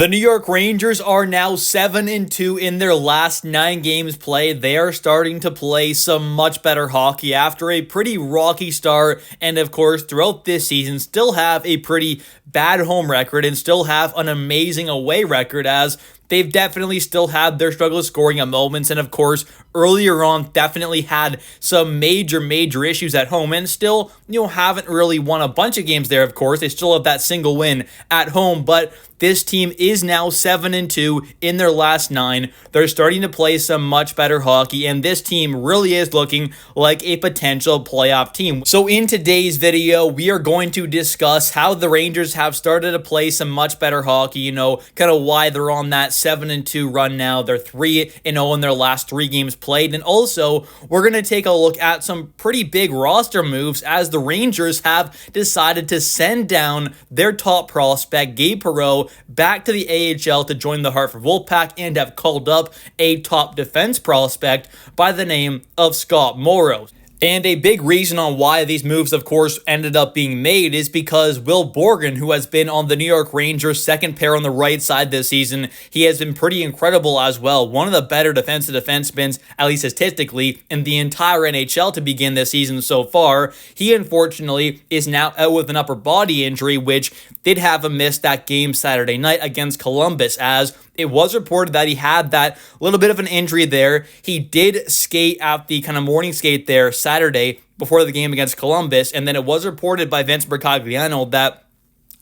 The New York Rangers are now 7-2 in their last 9 games played. They are starting to play some much better hockey after a pretty rocky start, and of course throughout this season still have a pretty bad home record and still have an amazing away record, as they've definitely still had their struggles scoring at moments, and of course earlier on definitely had some major issues at home, and still haven't really won a bunch of games there. Of course they still have that single win at home, but this team is now 7-2 in their last 9. They're starting to play some much better hockey, and this team really is looking like a potential playoff team. So in today's video, we are going to discuss how the Rangers have started to play some much better hockey, kind of why they're on that 7-2 run now. They're 3-0 in their last 3 games played, and also we're going to take a look at some pretty big roster moves as the Rangers have decided to send down their top prospect, Gabe Perreault, back to the AHL to join the Hartford Wolfpack, and have called up a top defense prospect by the name of Scott Morrow. And a big reason on why these moves, of course, ended up being made is because Will Borgen, who has been on the New York Rangers' second pair on the right side this season, he has been pretty incredible as well. One of the better defensive defensemen, at least statistically, in the entire NHL to begin this season so far. He, unfortunately, is now out with an upper body injury, which did have him miss that game Saturday night against Columbus, as it was reported that he had that little bit of an injury there. He did skate at the kind of morning skate there Saturday before the game against Columbus, and then it was reported by Vince Mercogliano that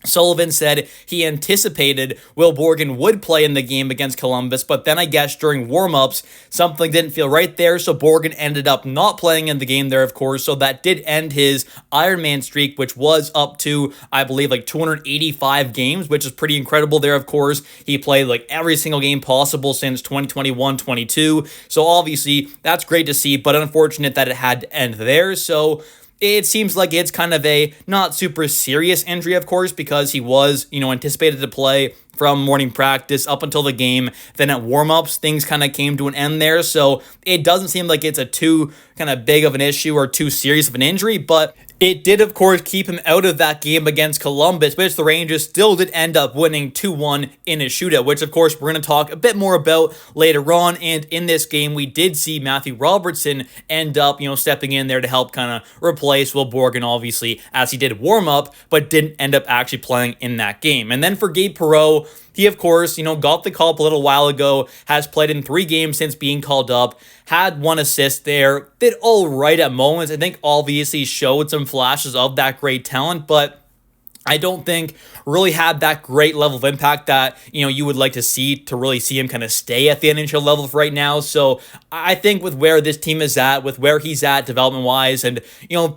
Sullivan said he anticipated Will Borgen would play in the game against Columbus, but then I guess during warm-ups, something didn't feel right there, so Borgen ended up not playing in the game there, of course, so that did end his Ironman streak, which was up to, I believe, 285 games, which is pretty incredible there, of course. He played every single game possible since 2021-22, so obviously that's great to see, but unfortunate that it had to end there, so it seems like it's kind of a not super serious injury, of course, because he was, anticipated to play from morning practice up until the game. Then at warm-ups, things kind of came to an end there. So it doesn't seem like it's a too kind of big of an issue or too serious of an injury, but it did, of course, keep him out of that game against Columbus, which the Rangers still did end up winning 2-1 in a shootout, which, of course, we're going to talk a bit more about later on. And in this game, we did see Matthew Robertson end up, stepping in there to help kind of replace Will Borgen, obviously, as he did warm up, but didn't end up actually playing in that game. And then for Gabe Perreault, he, of course, got the call up a little while ago, has played in 3 games since being called up, had 1 assist there, did all right at moments. I think obviously showed some flashes of that great talent, but I don't think really had that great level of impact that, you would like to see to really see him kind of stay at the NHL level right now. So I think with where this team is at, with where he's at development-wise, and,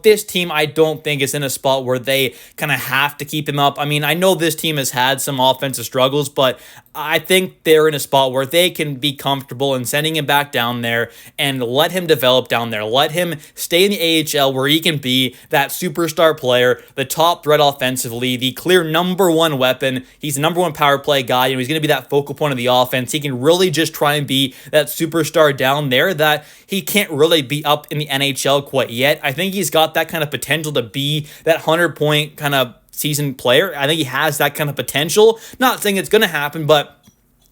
this team I don't think is in a spot where they kind of have to keep him up. I mean, I know this team has had some offensive struggles, but I think they're in a spot where they can be comfortable in sending him back down there and let him develop down there. Let him stay in the AHL where he can be that superstar player, the top threat offensively, the clear number 1 weapon. He's the number 1 power play guy. He's going to be that focal point of the offense. He can really just try and be that superstar down there that he can't really be up in the NHL quite yet. I think he's got that kind of potential to be that 100-point kind of season player. I think he has that kind of potential. Not saying it's going to happen, but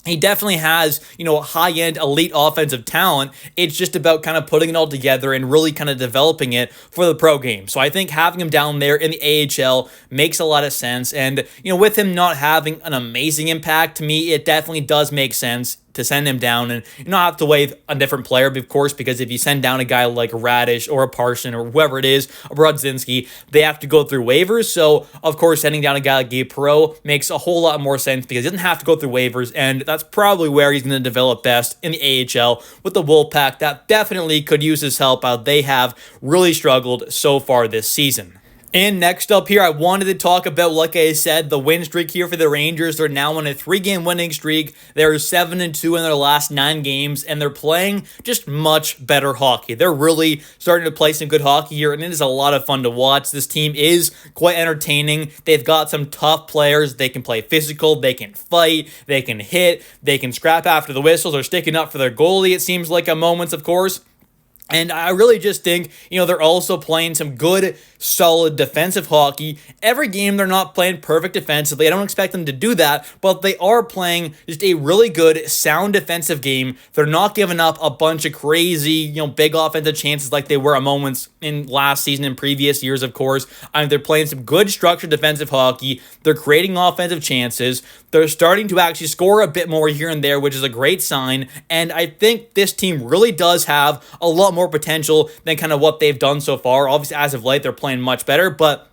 he definitely has, high-end elite offensive talent. It's just about kind of putting it all together and really kind of developing it for the pro game. So I think having him down there in the AHL makes a lot of sense. And, with him not having an amazing impact, to me, it definitely does make sense to send him down and not have to waive a different player, of course, because if you send down a guy like Radish or a Parson or whoever it is, a Brodzinski, they have to go through waivers. So, of course, sending down a guy like Gabe Perreault makes a whole lot more sense because he doesn't have to go through waivers, and that's probably where he's going to develop best in the AHL with the Wolfpack. That definitely could use his help out. They have really struggled so far this season. And next up here, I wanted to talk about, like I said, the win streak here for the Rangers. They're now on a 3-game winning streak. They're 7-2 in their last 9 games, and they're playing just much better hockey. They're really starting to play some good hockey here, and it is a lot of fun to watch. This team is quite entertaining. They've got some tough players. They can play physical. They can fight. They can hit. They can scrap after the whistles. They're sticking up for their goalie, it seems like, at moments, of course. And I really just think, they're also playing some good, solid defensive hockey. Every game they're not playing perfect defensively. I don't expect them to do that, but they are playing just a really good, sound defensive game. They're not giving up a bunch of crazy, big offensive chances like they were at moments in last season and previous years, of course. They're playing some good, structured defensive hockey. They're creating offensive chances. They're starting to actually score a bit more here and there, which is a great sign. And I think this team really does have a lot more potential than kind of what they've done so far. Obviously, as of late, they're playing much better, but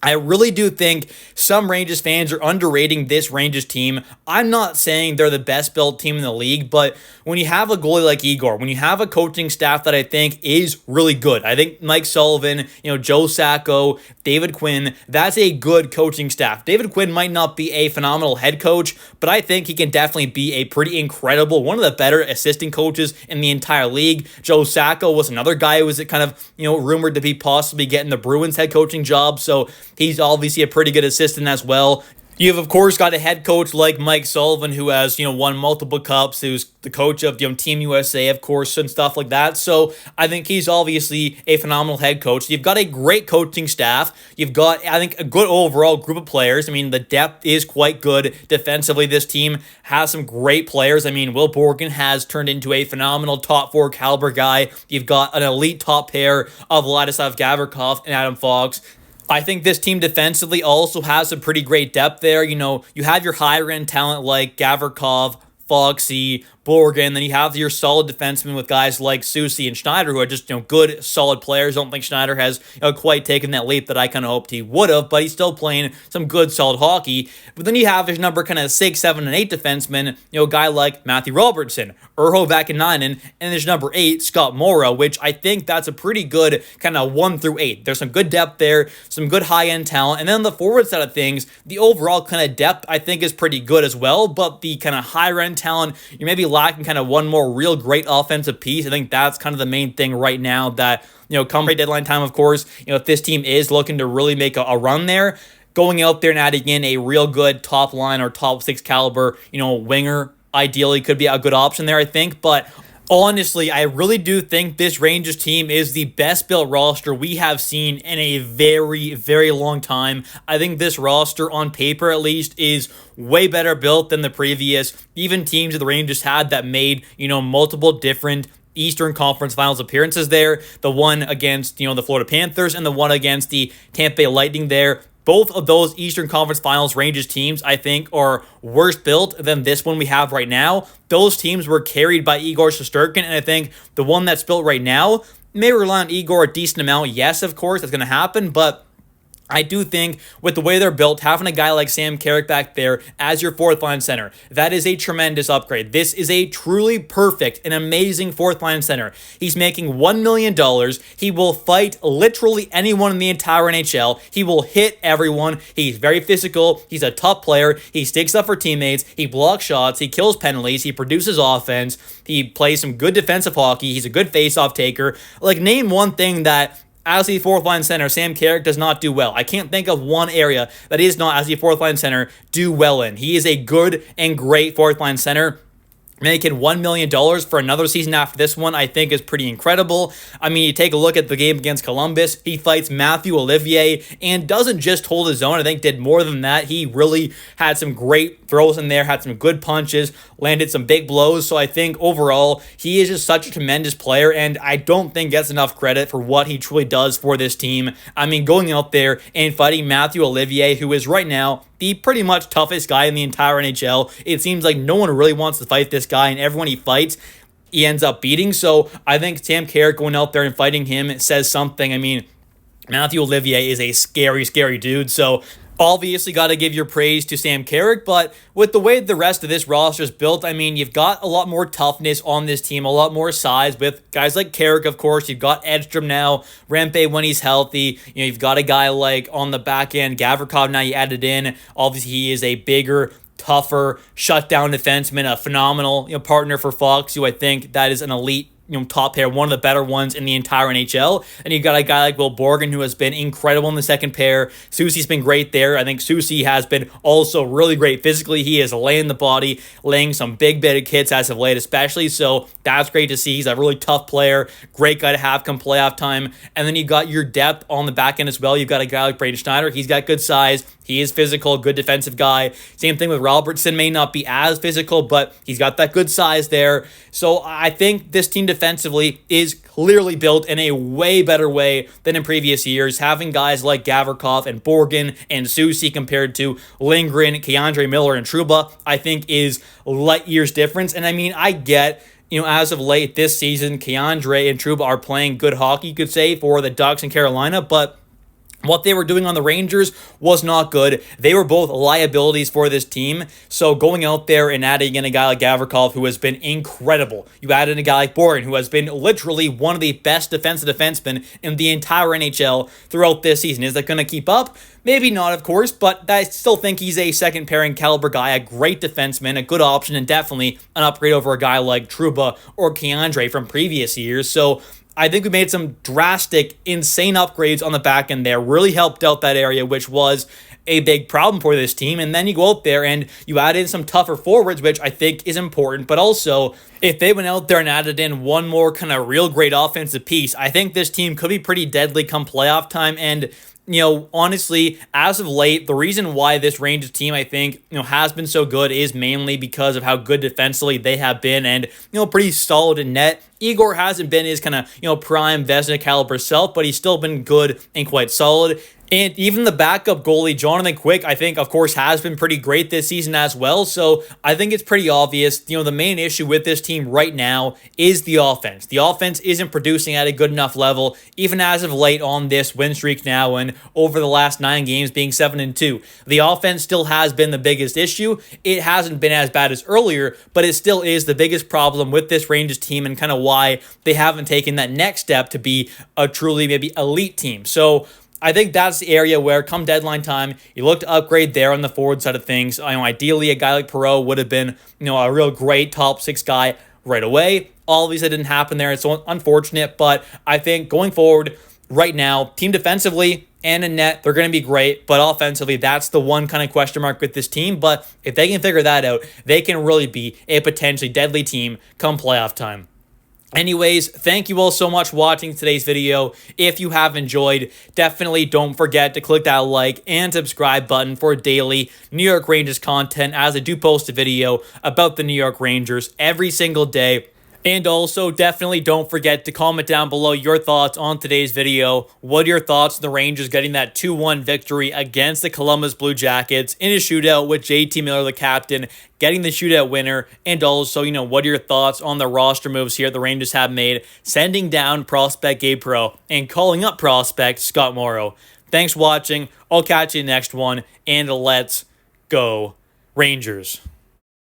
I really do think some Rangers fans are underrating this Rangers team. I'm not saying they're the best built team in the league, but when you have a goalie like Igor, when you have a coaching staff that I think is really good, I think Mike Sullivan, Joe Sacco, David Quinn, that's a good coaching staff. David Quinn might not be a phenomenal head coach, but I think he can definitely be a pretty incredible, one of the better assistant coaches in the entire league. Joe Sacco was another guy who was kind of, rumored to be possibly getting the Bruins head coaching job, so he's obviously a pretty good assistant as well. You've, of course, got a head coach like Mike Sullivan who has, won multiple cups, who's the coach of, Team USA, of course, and stuff like that. So I think he's obviously a phenomenal head coach. You've got a great coaching staff. You've got, I think, a good overall group of players. I mean, the depth is quite good defensively. This team has some great players. I mean, Will Borgen has turned into a phenomenal top four caliber guy. You've got an elite top pair of Vladislav Gavrikov and Adam Fox. I think this team defensively also has some pretty great depth there. You have your higher end talent like Gavrikov, Foxy, Borgen, then you have your solid defensemen with guys like Soucy and Schneider, who are just good, solid players. Don't think Schneider has quite taken that leap that I kind of hoped he would have, but he's still playing some good, solid hockey. But then you have his number kind of 6, 7, and 8 defensemen, a guy like Matthew Robertson, Urho Vakanainen, and there's number 8, Scott Morrow, which I think that's a pretty good kind of 1 through 8. There's some good depth there, some good high-end talent, and then on the forward side of things, the overall kind of depth I think is pretty good as well, but the kind of higher-end talent, you're maybe lacking kind of one more real great offensive piece. I think that's kind of the main thing right now that, come trade deadline time, of course, if this team is looking to really make a run there, going out there and adding in a real good top line or top 6 caliber, winger ideally could be a good option there, I think. But honestly, I really do think this Rangers team is the best built roster we have seen in a very, very long time. I think this roster, on paper at least, is way better built than the previous even teams that the Rangers had that made, multiple different Eastern Conference Finals appearances there. The one against, the Florida Panthers and the one against the Tampa Bay Lightning there. Both of those Eastern Conference Finals Rangers teams, I think, are worse built than this one we have right now. Those teams were carried by Igor Shesterkin, and I think the one that's built right now may rely on Igor a decent amount. Yes, of course, that's going to happen, but I do think with the way they're built, having a guy like Sam Carrick back there as your fourth line center, that is a tremendous upgrade. This is a truly perfect and amazing fourth line center. He's making $1 million. He will fight literally anyone in the entire NHL. He will hit everyone. He's very physical. He's a tough player. He sticks up for teammates. He blocks shots. He kills penalties. He produces offense. He plays some good defensive hockey. He's a good face-off taker. Name one thing that as the fourth line center, Sam Carrick does not do well. I can't think of one area that is not, as the fourth line center, do well in. He is a good and great fourth line center. Making $1 million for another season after this one, I think, is pretty incredible. I mean, you take a look at the game against Columbus. He fights Matthew Olivier and doesn't just hold his own. I think did more than that. He really had some great throws in there, had some good punches, landed some big blows. So I think overall, he is just such a tremendous player, and I don't think gets enough credit for what he truly does for this team. I mean, going out there and fighting Matthew Olivier, who is right now the pretty much toughest guy in the entire NHL. It seems like no one really wants to fight this guy, and everyone he fights, he ends up beating. So I think Sam Carrick going out there and fighting him says something. I mean, Matthew Olivier is a scary, scary dude. So obviously got to give your praise to Sam Carrick, but with the way the rest of this roster is built, I mean, you've got a lot more toughness on this team, a lot more size with guys like Carrick, of course. You've got Edstrom now, Rempe when he's healthy. You've got a guy like on the back end, Gavrikov now you added in. Obviously, he is a bigger, tougher, shutdown defenseman, a phenomenal partner for Fox, who I think that is an elite top pair, one of the better ones in the entire NHL. And you got a guy like Will Borgen, who has been incredible in the second pair. Soucy's been great there. I think Soucy has been also really great physically. He is laying the body, laying some big hits as of late, especially. So that's great to see. He's a really tough player, great guy to have come playoff time. And then you got your depth on the back end as well. You've got a guy like Braden Schneider. He's got good size. He is physical, good defensive guy. Same thing with Robertson. May not be as physical, but he's got that good size there. So I think this team defensively is clearly built in a way better way than in previous years. Having guys like Gavrikov and Borgen and Soucy compared to Lindgren, Keandre Miller, and Trouba, I think is light years difference. And I mean, I get, as of late this season, Keandre and Trouba are playing good hockey, you could say, for the Ducks in Carolina, but what they were doing on the Rangers was not good. They were both liabilities for this team. So going out there and adding in a guy like Gavrikov, who has been incredible. You added a guy like Borgen, who has been literally one of the best defensive defensemen in the entire NHL throughout this season. Is that going to keep up? Maybe not, of course, but I still think he's a second pairing caliber guy, a great defenseman, a good option, and definitely an upgrade over a guy like Trouba or Keandre from previous years. So I think we made some drastic, insane upgrades on the back end there. Really helped out that area, which was a big problem for this team. And then you go out there and you add in some tougher forwards, which I think is important. But also, if they went out there and added in one more kind of real great offensive piece, I think this team could be pretty deadly come playoff time. And honestly, as of late, the reason why this Rangers team, I think, has been so good is mainly because of how good defensively they have been and, pretty solid in net. Igor hasn't been his kind of, prime Vezina caliber self, but he's still been good and quite solid. And even the backup goalie, Jonathan Quick, I think, of course, has been pretty great this season as well. So I think it's pretty obvious, the main issue with this team right now is the offense. The offense isn't producing at a good enough level, even as of late on this win streak now and over the last 9 games being 7-2. The offense still has been the biggest issue. It hasn't been as bad as earlier, but it still is the biggest problem with this Rangers team and kind of why they haven't taken that next step to be a truly maybe elite team. So I think that's the area where, come deadline time, you look to upgrade there on the forward side of things. Ideally, a guy like Perreault would have been, a real great top 6 guy right away. Obviously, that didn't happen there. It's so unfortunate, but I think going forward, right now, team defensively and in net, they're going to be great, but offensively, that's the one kind of question mark with this team. But if they can figure that out, they can really be a potentially deadly team come playoff time. Anyways, thank you all so much for watching today's video. If you have enjoyed, definitely don't forget to click that like and subscribe button for daily New York Rangers content, as I do post a video about the New York Rangers every single day. And also, definitely don't forget to comment down below your thoughts on today's video. What are your thoughts on the Rangers getting that 2-1 victory against the Columbus Blue Jackets in a shootout with JT Miller, the captain, getting the shootout winner? And also, what are your thoughts on the roster moves here the Rangers have made, sending down prospect Gabe Perreault and calling up prospect Scott Morrow? Thanks for watching. I'll catch you in the next one, and let's go Rangers.